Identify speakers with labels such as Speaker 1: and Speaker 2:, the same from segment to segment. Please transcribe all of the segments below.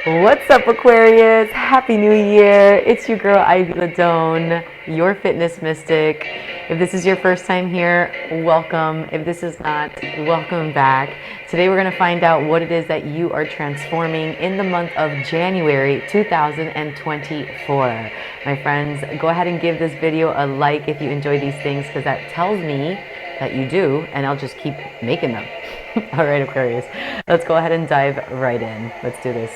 Speaker 1: What's up, Aquarius? Happy New Year. It's your girl, Ivy Ladone, your fitness mystic. If this is your first time here, welcome. If this is not, welcome back. Today we're going to find out what it is that you are transforming in the month of January 2024. My friends, go ahead and give this video a like if you enjoy these things, because that tells me that you do, and I'll just keep making them. All right, Aquarius, let's go ahead and dive right in. Let's do this.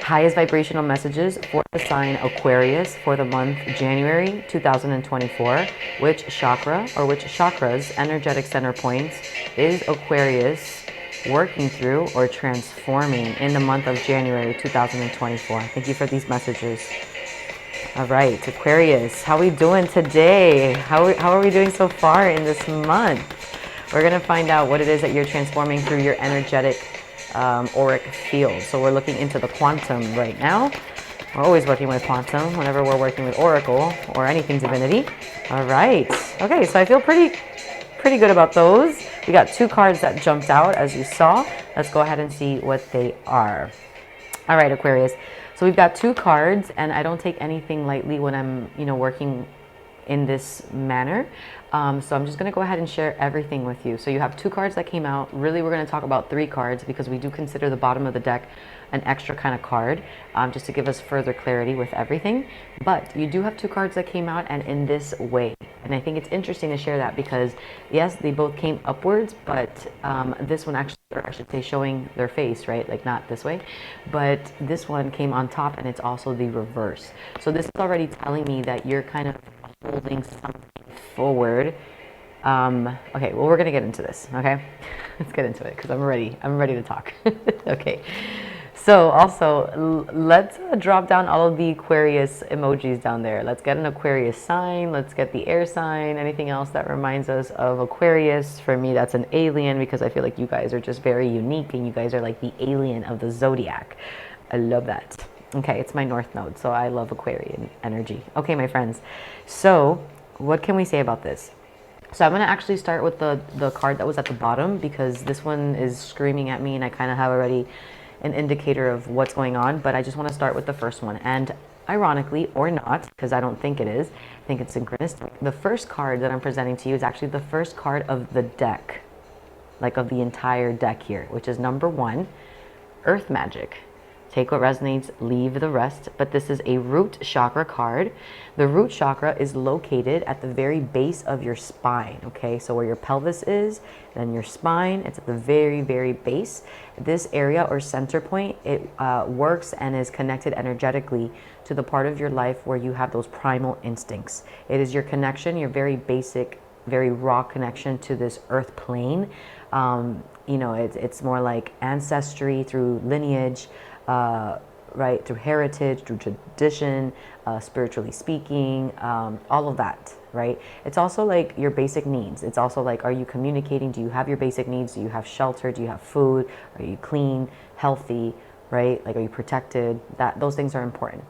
Speaker 1: Highest vibrational messages for the sign Aquarius for the month January 2024. Which chakra or which chakras, energetic center points, is Aquarius working through or transforming in the month of January 2024? Thank you for these messages. All right, Aquarius, how are we doing today? How are we doing so far in this month? We're going to find out what it is that you're transforming through your energetic auric field. So we're looking into the quantum right now. We're always working with quantum whenever we're working with oracle or anything divinity. All right. Okay, so I feel pretty good about those. We got two cards that jumped out, as you saw. Let's go ahead and see what they are. All right, Aquarius. So we've got two cards, and I don't take anything lightly when I'm, working in this manner. So I'm just going to go ahead and share everything with you. So you have two cards that came out. Really, we're going to talk about three cards because we do consider the bottom of the deck an extra kind of card, just to give us further clarity with everything. But you do have two cards that came out and in this way. And I think it's interesting to share that because, yes, they both came upwards, but this one actually, or I should say, showing their face, right? Like not this way, but this one came on top and it's also the reverse. So this is already telling me that you're kind of holding something forward. Okay, well, we're gonna get into this. Okay, let's get into it because I'm ready to talk. Okay, so also let's drop down all of the Aquarius emojis down there. Let's get an Aquarius sign, let's get the air sign, anything else that reminds us of Aquarius. For me, that's an alien, because I feel like you guys are just very unique and you guys are like the alien of the zodiac. I love that. Okay, it's my north node, so I love Aquarian energy. Okay, my friends, so what can we say about this? So I'm going to actually start with the card that was at the bottom, because this one is screaming at me and I kind of have already an indicator of what's going on, but I just want to start with the first one. And ironically, or not, because I don't think it is, I think it's synchronistic, the first card that I'm presenting to you is actually the first card of the deck, like of the entire deck here, which is number 1, Earth Magic. Take what resonates, leave the rest. But this is a root chakra card. The root chakra is located at the very base of your spine, okay? So where your pelvis is, then your spine, it's at the very, very base. This area or center point, it works and is connected energetically to the part of your life where you have those primal instincts. It is your connection, your very basic, very raw connection to this earth plane. It's more like ancestry through lineage, right, through heritage, through tradition, spiritually speaking, all of that, right? It's also like your basic needs. It's also like, are you communicating? Do you have your basic needs? Do you have shelter? Do you have food? Are you clean, healthy, right? Like, are you protected? Those things are important.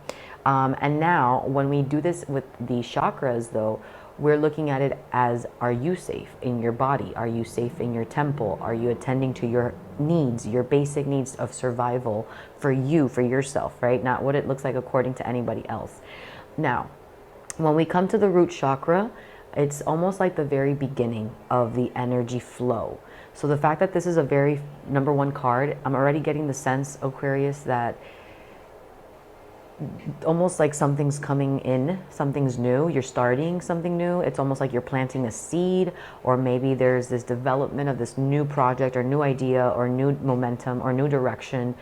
Speaker 1: And now when we do this with the chakras, though, we're looking at it as, are you safe in your body? Are you safe in your temple? Are you attending to your needs, your basic needs of survival for you, for yourself, right? Not what it looks like according to anybody else. Now, when we come to the root chakra, it's almost like the very beginning of the energy flow. So the fact that this is a very number 1 card, I'm already getting the sense, Aquarius, that almost like something's coming in, something's new, you're starting something new. It's almost like you're planting a seed, or maybe there's this development of this new project or new idea or new momentum or new direction,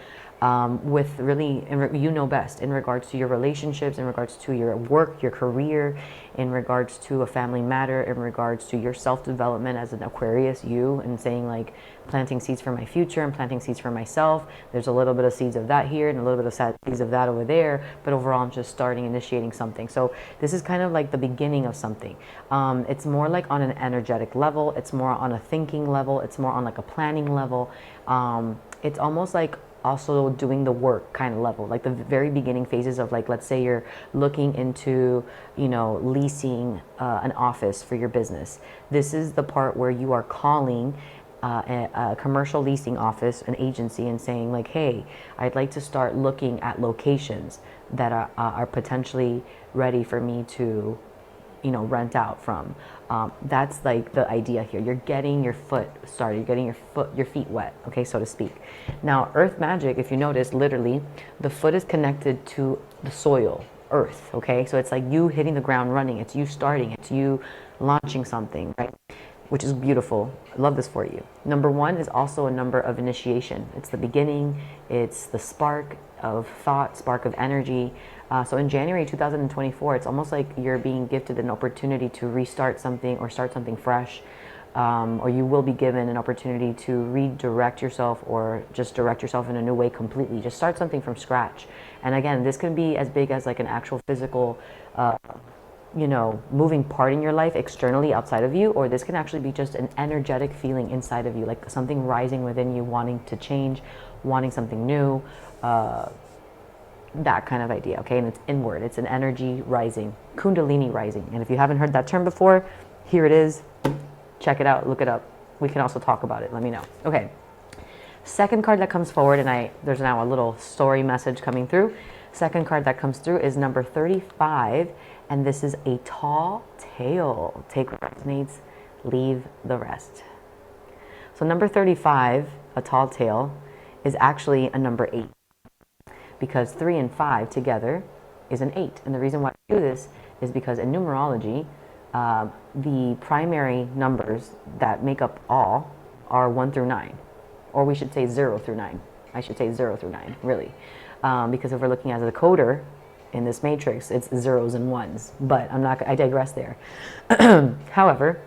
Speaker 1: with really, you know best, in regards to your relationships, in regards to your work, your career, in regards to a family matter, in regards to your self-development as an Aquarius, you, and saying like, planting seeds for my future and planting seeds for myself. There's a little bit of seeds of that here and a little bit of seeds of that over there, but overall I'm just starting, initiating something. So this is kind of like the beginning of something. It's more like on an energetic level, it's more on a thinking level, it's more on like a planning level. It's almost like also doing the work kind of level, like the very beginning phases of, like, let's say you're looking into, leasing an office for your business. This is the part where you are calling a commercial leasing office, an agency, and saying like, hey, I'd like to start looking at locations that are potentially ready for me to, rent out from. That's like the idea here. You're getting your foot started. You're getting your feet wet, okay, so to speak. Now, earth magic, if you notice, literally, the foot is connected to the soil, earth, okay? So it's like you hitting the ground running. It's you starting. It's you launching something, right? Which is beautiful. I love this for you. Number 1 is also a number of initiation. It's the beginning. It's the spark of thought, spark of energy. So in January 2024, it's almost like you're being gifted an opportunity to restart something or start something fresh. Or you will be given an opportunity to redirect yourself or just direct yourself in a new way completely. Just start something from scratch. And again, this can be as big as like an actual physical moving part in your life externally outside of you, or this can actually be just an energetic feeling inside of you, like something rising within you, wanting to change, wanting something new, that kind of idea, okay? And it's inward. It's an energy rising, kundalini rising. And if you haven't heard that term before, here it is. Check it out, look it up. We can also talk about it. Let me know. Okay. Second card that comes forward, and there's now a little story message coming through. Second card that comes through is number 35, and this is a tall tale. Take what resonates, leave the rest. So number 35, a tall tale, is actually a number 8, because 3 and 5 together is an 8. And the reason why I do this is because in numerology, the primary numbers that make up all are 1 through 9, or we should say 0 through 9. I should say 0 through 9, really. Because if we're looking at the coder in this matrix, it's 0s and 1s, but I digress there. However,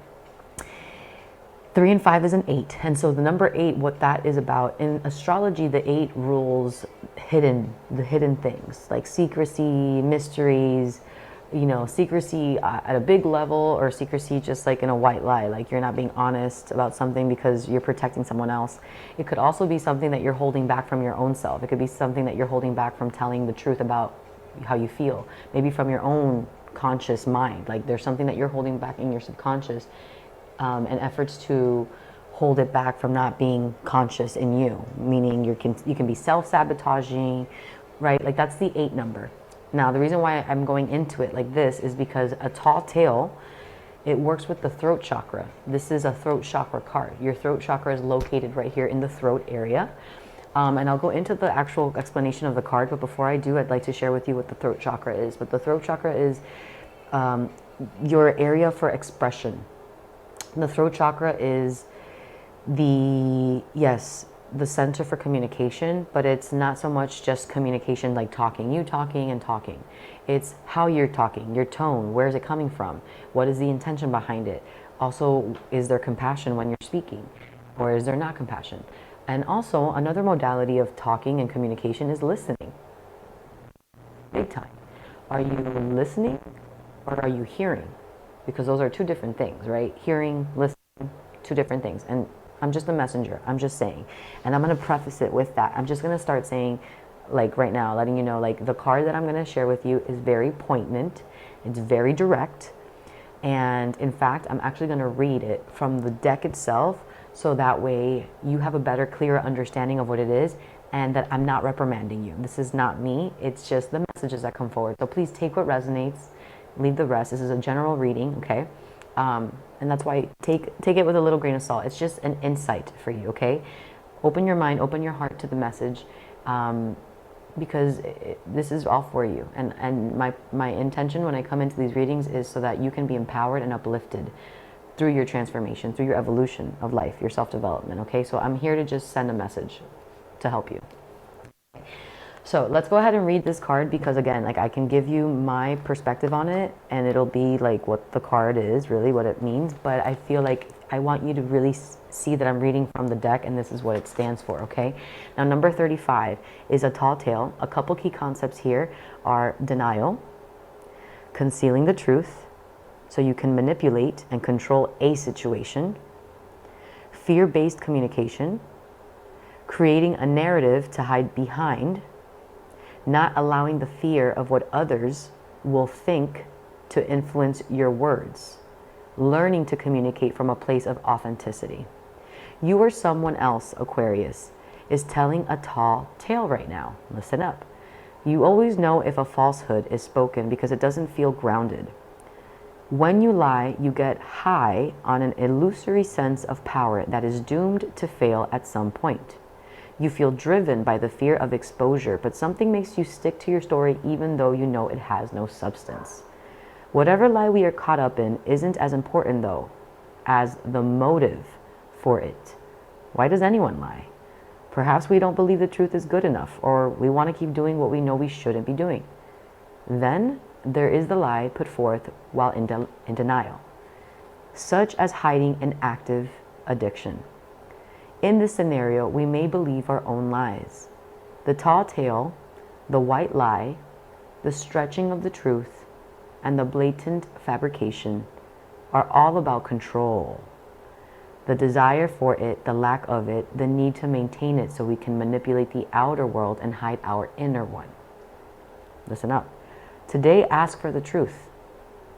Speaker 1: 3 and 5 is an 8. And so the number 8, what that is about, in astrology, the 8 rules the hidden things, like secrecy, mysteries, secrecy at a big level, or secrecy just like in a white lie, like you're not being honest about something because you're protecting someone else. It could also be something that you're holding back from your own self. It could be something that you're holding back from telling the truth about how you feel, maybe from your own conscious mind. Like there's something that you're holding back in your subconscious, and efforts to hold it back from not being conscious in you, meaning you can be self-sabotaging, right? Like that's the 8 number. Now, the reason why I'm going into it like this is because a tall tale, it works with the throat chakra. This is a throat chakra card. Your throat chakra is located right here in the throat area. And I'll go into the actual explanation of the card, but before I do, I'd like to share with you what the throat chakra is. But the throat chakra is your area for expression. The throat chakra is the center for communication, but it's not so much just communication like talking. You talking and talking. It's how you're talking, your tone, where is it coming from? What is the intention behind it? Also, is there compassion when you're speaking, or is there not compassion? And also, another modality of talking and communication is listening. Big time. Are you listening or are you hearing? Because those are 2 different things, right? Hearing, listening, 2 different things. And I'm just a messenger. I'm just saying. And I'm going to preface it with that. I'm just going to start saying, like right now, letting you know, like the card that I'm going to share with you is very poignant. It's very direct. And in fact, I'm actually going to read it from the deck itself, so that way you have a better, clearer understanding of what it is, and that I'm not reprimanding you. This is not me. It's just the messages that come forward. So please take what resonates, leave the rest. This is a general reading, okay? And that's why take it with a little grain of salt. It's just an insight for you, okay? Open your mind, open your heart to the message, because this is all for you. And my intention when I come into these readings is so that you can be empowered and uplifted through your transformation, through your evolution of life, your self-development, okay? So I'm here to just send a message to help you. So let's go ahead and read this card, because again, like I can give you my perspective on it and it'll be like what the card is, really what it means, but I feel like I want you to really see that I'm reading from the deck and this is what it stands for, okay? Now, number 35 is a tall tale. A couple key concepts here are denial, concealing the truth, so you can manipulate and control a situation, fear-based communication, creating a narrative to hide behind, not allowing the fear of what others will think to influence your words, learning to communicate from a place of authenticity. You or someone else, Aquarius, is telling a tall tale right now. Listen up. You always know if a falsehood is spoken because it doesn't feel grounded. When you lie, you get high on an illusory sense of power that is doomed to fail at some point. You feel driven by the fear of exposure, but something makes you stick to your story even though you know it has no substance. Whatever lie we are caught up in isn't as important, though, as the motive for it. Why does anyone lie? Perhaps we don't believe the truth is good enough, or we want to keep doing what we know we shouldn't be doing. Then there is the lie put forth while in denial, such as hiding an active addiction. In this scenario, we may believe our own lies. The tall tale, the white lie, the stretching of the truth, and the blatant fabrication are all about control. The desire for it, the lack of it, the need to maintain it so we can manipulate the outer world and hide our inner one. Listen up. Today, ask for the truth.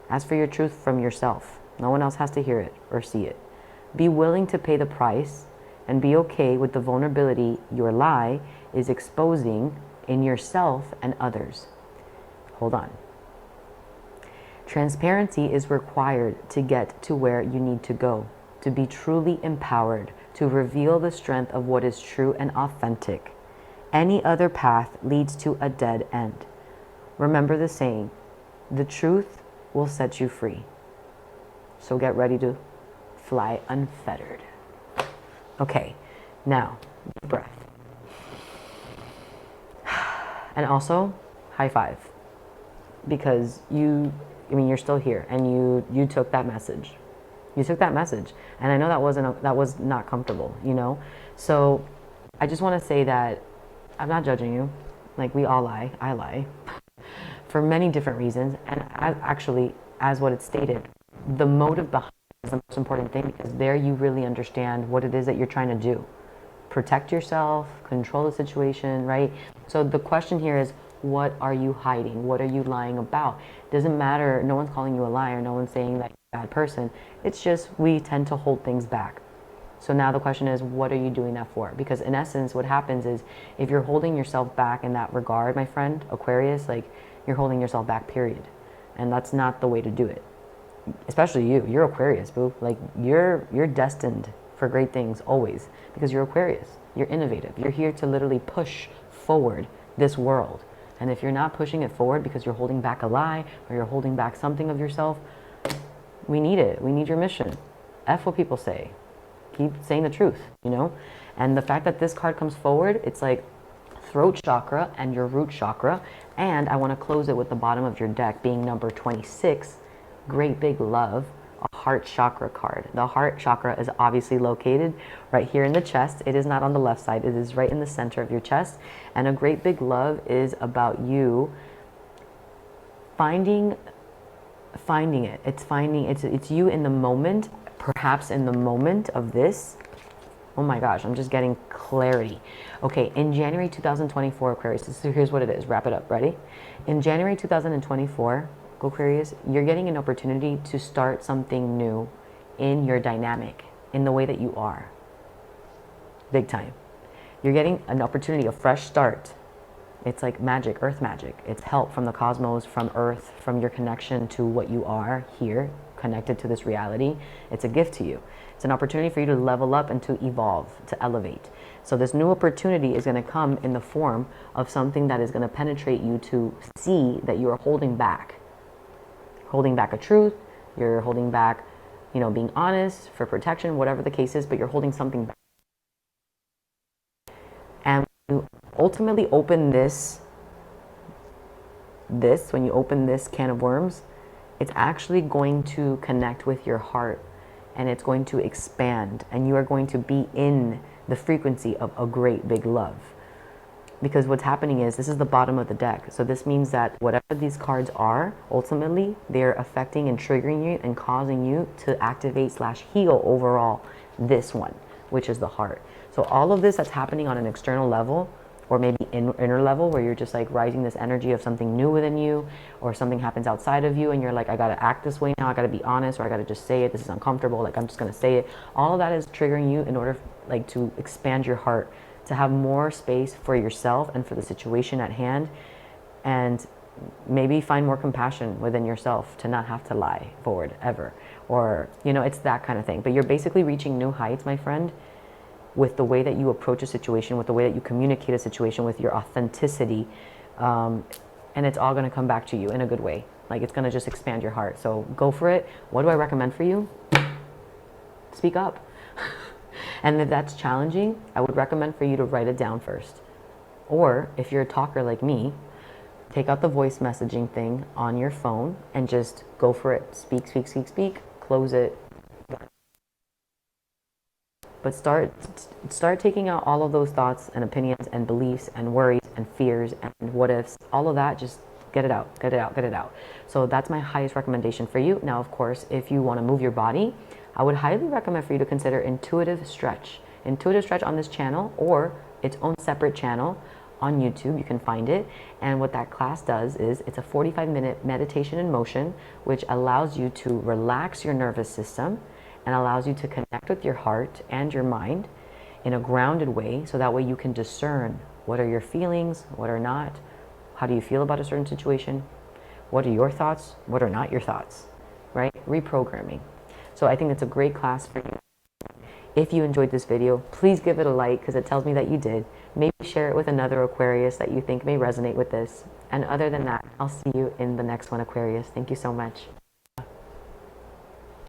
Speaker 1: Ask for your truth from yourself. No one else has to hear it or see it. Be willing to pay the price and be okay with the vulnerability your lie is exposing in yourself and others. Hold on. Transparency is required to get to where you need to go, to be truly empowered, to reveal the strength of what is true and authentic. Any other path leads to a dead end. Remember the saying, the truth will set you free. So get ready to fly unfettered. Okay, now, deep breath. And also, high five. Because you're still here and you took that message. You took that message. And I know that was not comfortable, you know? So I just want to say that I'm not judging you. Like, we all lie. I lie. For many different reasons. And as what it stated, the motive behind it is the most important thing, because there you really understand what it is that you're trying to do. Protect yourself, control the situation, right? So the question here is, what are you hiding? What are you lying about? It doesn't matter. No one's calling you a liar. No one's saying that you're a bad person. It's just we tend to hold things back. So now the question is, what are you doing that for? Because in essence, what happens is, if you're holding yourself back in that regard, my friend, Aquarius, like, you're holding yourself back, period. And that's not the way to do it. Especially you. You're Aquarius, boo. Like, you're destined for great things always, because you're Aquarius. You're innovative. You're here to literally push forward this world. And if you're not pushing it forward because you're holding back a lie or you're holding back something of yourself, we need it. We need your mission. F what people say. Keep saying the truth, you know? And the fact that this card comes forward, it's like throat chakra and your root chakra. And I want to close it with the bottom of your deck being number 26, great big love, a heart chakra card. The heart chakra is obviously located right here in the chest. It is not on the left side. It is right in the center of your chest. And a great big love is about you finding it. It's you in the moment, perhaps in the moment of this. Oh my gosh, I'm just getting clarity. Okay, in January 2024, Aquarius, so here's what it is. Wrap it up. Ready? In January 2024, Aquarius, you're getting an opportunity to start something new in your dynamic, in the way that you are. Big time. You're getting an opportunity, a fresh start. It's like magic, earth magic. It's help from the cosmos, from earth, from your connection to what you are here, connected to this reality. It's a gift to you. It's an opportunity for you to level up and to evolve, to elevate. So this new opportunity is going to come in the form of something that is going to penetrate you to see that you are holding back a truth, you're holding back, being honest for protection, whatever the case is, but you're holding something back. And when you ultimately open when you open this can of worms, it's actually going to connect with your heart, and it's going to expand, and you are going to be in the frequency of a great big love. Because what's happening is, this is the bottom of the deck. So this means that whatever these cards are, ultimately, they're affecting and triggering you and causing you to activate/heal overall this one, which is the heart. So all of this that's happening on an external level, or maybe inner level where you're just like rising this energy of something new within you, or something happens outside of you and you're like, I gotta act this way now, I gotta be honest, or I gotta just say it, this is uncomfortable, like I'm just gonna say it. All of that is triggering you in order like to expand your heart, to have more space for yourself and for the situation at hand, and maybe find more compassion within yourself to not have to lie forward ever, or you know, it's that kind of thing. But you're basically reaching new heights, my friend, with the way that you approach a situation, with the way that you communicate a situation, with your authenticity, and it's all going to come back to you in a good way. Like it's going to just expand your heart. So go for it. What do I recommend for you? Speak up. And if that's challenging, I would recommend for you to write it down first. Or if you're a talker like me, take out the voice messaging thing on your phone and just go for it. Speak, speak, speak, speak. Close it. But start taking out all of those thoughts and opinions and beliefs and worries and fears and what ifs, all of that. Just get it out, get it out, get it out. So that's my highest recommendation for you. Now, of course, if you want to move your body, I would highly recommend for you to consider intuitive stretch on this channel, or its own separate channel on YouTube. You can find it. And what that class does is it's a 45-minute meditation in motion, which allows you to relax your nervous system and allows you to connect with your heart and your mind in a grounded way, so that way you can discern what are your feelings, what are not, how do you feel about a certain situation, what are your thoughts, what are not your thoughts, right? Reprogramming. So I think it's a great class for you. If you enjoyed this video, please give it a like because it tells me that you did. Maybe share it with another Aquarius that you think may resonate with this. And other than that, I'll see you in the next one, Aquarius. Thank you so much.